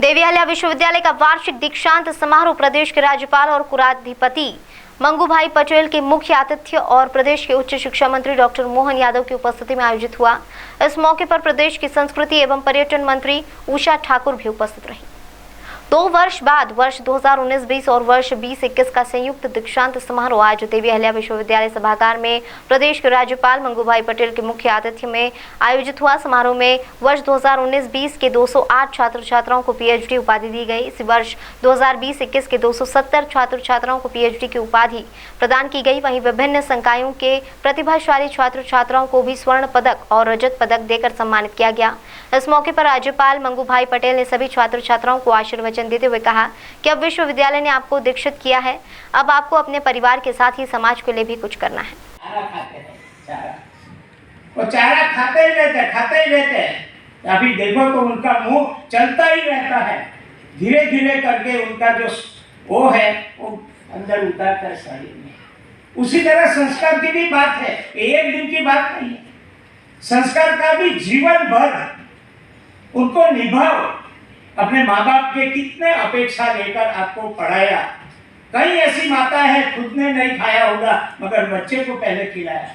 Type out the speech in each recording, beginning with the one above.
देवी अहिल्या विश्वविद्यालय का वार्षिक दीक्षांत समारोह प्रदेश के राज्यपाल और कुलाधिपति मंगूभाई पटेल के मुख्य आतिथ्य और प्रदेश के उच्च शिक्षा मंत्री डॉक्टर मोहन यादव की उपस्थिति में आयोजित हुआ। इस मौके पर प्रदेश की संस्कृति एवं पर्यटन मंत्री उषा ठाकुर भी उपस्थित रही। 2 वर्ष बाद वर्ष 2019-20 और वर्ष 2021 का संयुक्त दीक्षांत समारोह आज देवी अहिल्या विश्वविद्यालय सभागार में प्रदेश के राज्यपाल मंगूभाई पटेल के मुख्य आतिथ्य में आयोजित हुआ। समारोह में वर्ष 2019-20 के 208 छात्र छात्राओं को पीएचडी उपाधि दी गई। इसी वर्ष 2020-21 के 270 छात्र छात्राओं को पीएचडी की उपाधि प्रदान की गई। वहीं विभिन्न संकायों के प्रतिभाशाली छात्र छात्राओं को भी स्वर्ण पदक और रजत पदक देकर सम्मानित किया गया। इस मौके पर राज्यपाल मंगूभाई पटेल ने सभी छात्र छात्राओं को आशीर्वचन देते हुए कहा कि अब विश्वविद्यालय ने आपको दीक्षित किया है, अब आपको अपने परिवार के साथ ही समाज के लिए भी कुछ करना है। चारा खाते ही रहते हैं। अभी देखो तो उनका मुंह चलता ही रहता है, धीरे धीरे करके उनका जो वो है वो अंदर उतार कर शरीर में। उसी तरह संस्कार की भी बात है, एक दिन की बात नहीं है। संस्कार का भी जीवन भर उनको निभाओ। अपने माँ बाप के कितने अपेक्षा लेकर आपको पढ़ाया। कई ऐसी माता है खुद ने नहीं खाया होगा मगर बच्चे को पहले खिलाया।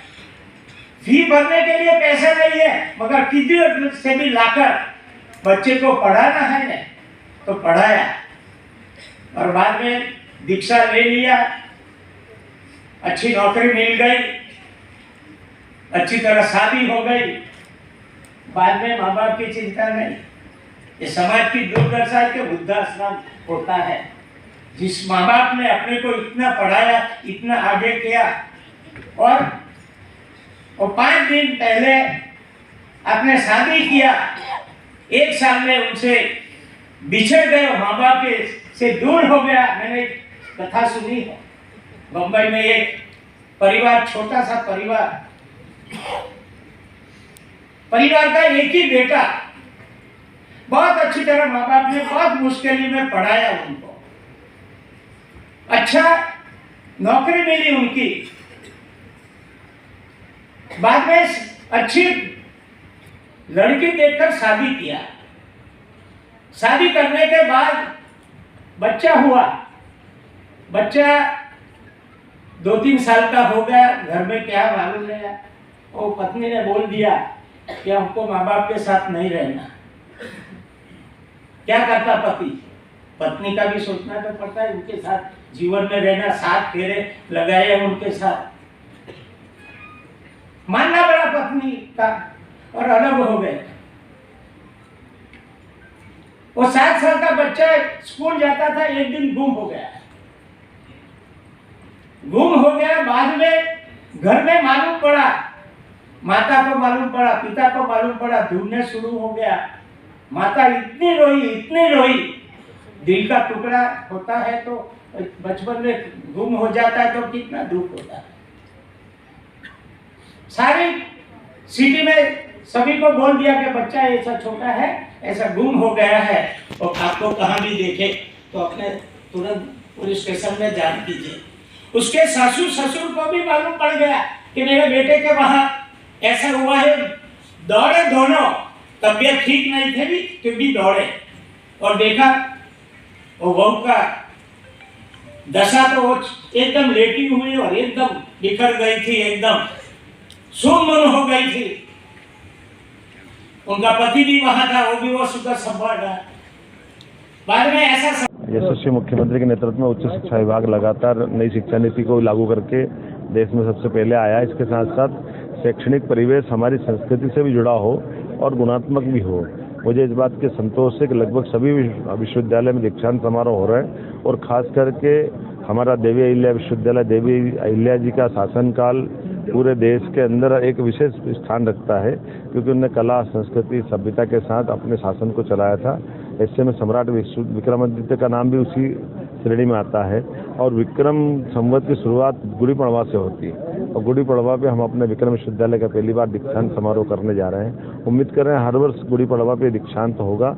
फी भरने के लिए पैसे नहीं है मगर किसी से भी लाकर बच्चे को पढ़ाना है ना तो पढ़ाया। और बाद में दीक्षा ले लिया, अच्छी नौकरी मिल गई, अच्छी तरह शादी हो गई, बाद में माँ बाप की चिंता नहीं। ये समाज की दुर्दशा के वृद्धाश्रम होता है। जिस माँ बाप ने अपने को इतना पढ़ाया, इतना आगे किया और 5 दिन पहले आपने शादी किया, 1 साल में उनसे बिछड़ गए, माँ बाप के से दूर हो गया। मैंने एक कथा सुनी है, बम्बई में एक परिवार, छोटा सा परिवार का एक ही बेटा, बहुत अच्छी तरह माँ बाप ने बहुत मुश्किल में पढ़ाया उनको, अच्छा नौकरी मिली उनकी, बाद में अच्छी लड़की देखकर शादी किया। शादी करने के बाद बच्चा हुआ, बच्चा 2-3 साल का हो गया। घर में क्या मालूम नहीं, वो पत्नी ने बोल दिया कि हमको माँ बाप के साथ नहीं रहना। क्या करता पति, पत्नी का भी सोचना तो पड़ता है, उनके साथ जीवन में रहना, 7 फेरे लगाए उनके साथ, मानना पड़ा पत्नी का और अलग हो गए। वो 7 साल का बच्चा स्कूल जाता था, एक दिन गुम हो गया। बाद में घर में मालूम पड़ा, माता को मालूम पड़ा, पिता को मालूम पड़ा, ढूंढने शुरू हो गया। माता इतनी रोई, दिल का टुकड़ा होता है तो बचपन में गुम हो जाता है तो कितना दुख होता है। सारी सिटी में सभी को बोल दिया कि बच्चा ऐसा छोटा है, ऐसा गुम हो गया है, और आपको कहाँ भी देखे तो अपने तुरंत पुलिस स्टेशन में जान कीजिए। उसके ससुर को भी मालूम पड़ गया कि मेरे बेटे के वहाँ ऐसा हुआ है। दौड़े दोनों, तबीयत ठीक नहीं थी भी क्योंकि दौड़े और देखा वो बहू का दशा तो वो एकदम लेटी हुई और एकदम बिखर गई थी, एकदम सुन्न हो गई थी। उनका पति भी वहां था, वो भी वो सुबह संभाल रहा। बाद में ऐसा यशस्वी मुख्यमंत्री के नेतृत्व में उच्च शिक्षा विभाग लगातार नई शिक्षा नीति को लागू करके देश में सबसे पहले आया। इसके साथ साथ शैक्षणिक परिवेश हमारी संस्कृति से भी जुड़ा हो और गुणात्मक भी हो। मुझे इस बात के संतोष से कि लगभग सभी विश्वविद्यालय में दीक्षांत समारोह हो रहे हैं और खास करके हमारा देवी अहिल्या विश्वविद्यालय, देवी अहिल्या जी का शासनकाल पूरे देश के अंदर एक विशेष स्थान रखता है क्योंकि उन्होंने कला, संस्कृति, सभ्यता के साथ अपने शासन को चलाया था। ऐसे में सम्राट विक्रमादित्य का नाम भी उसी श्रेणी में आता है और विक्रम संवत की शुरुआत गुड़ी पड़वा से होती है और गुड़ी पड़वा पे हम अपने विक्रम विश्वविद्यालय का पहली बार दीक्षांत समारोह करने जा रहे हैं। उम्मीद कर रहे हैं हर वर्ष गुड़ी पड़वा पे दीक्षांत होगा।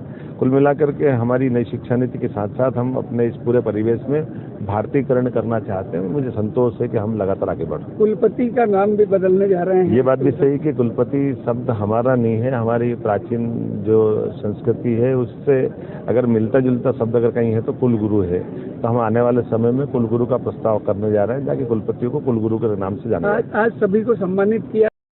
कुल मिलाकर के हमारी नई शिक्षा नीति के साथ साथ हम अपने इस पूरे परिवेश में भारतीयकरण करना चाहते हैं। मुझे संतोष है कि हम लगातार आगे बढ़ रहे हैं। कुलपति का नाम भी बदलने जा रहे हैं। ये बात भी सही कि कुलपति शब्द हमारा नहीं है, हमारी प्राचीन जो संस्कृति है उससे अगर मिलता जुलता शब्द अगर कहीं है तो कुलगुरु है। तो हम आने वाले समय में कुलगुरु का प्रस्ताव करने जा रहे हैं, ताकि कुलपतियों को कुलगुरु के नाम से जाना। आज सभी को सम्मानित किया।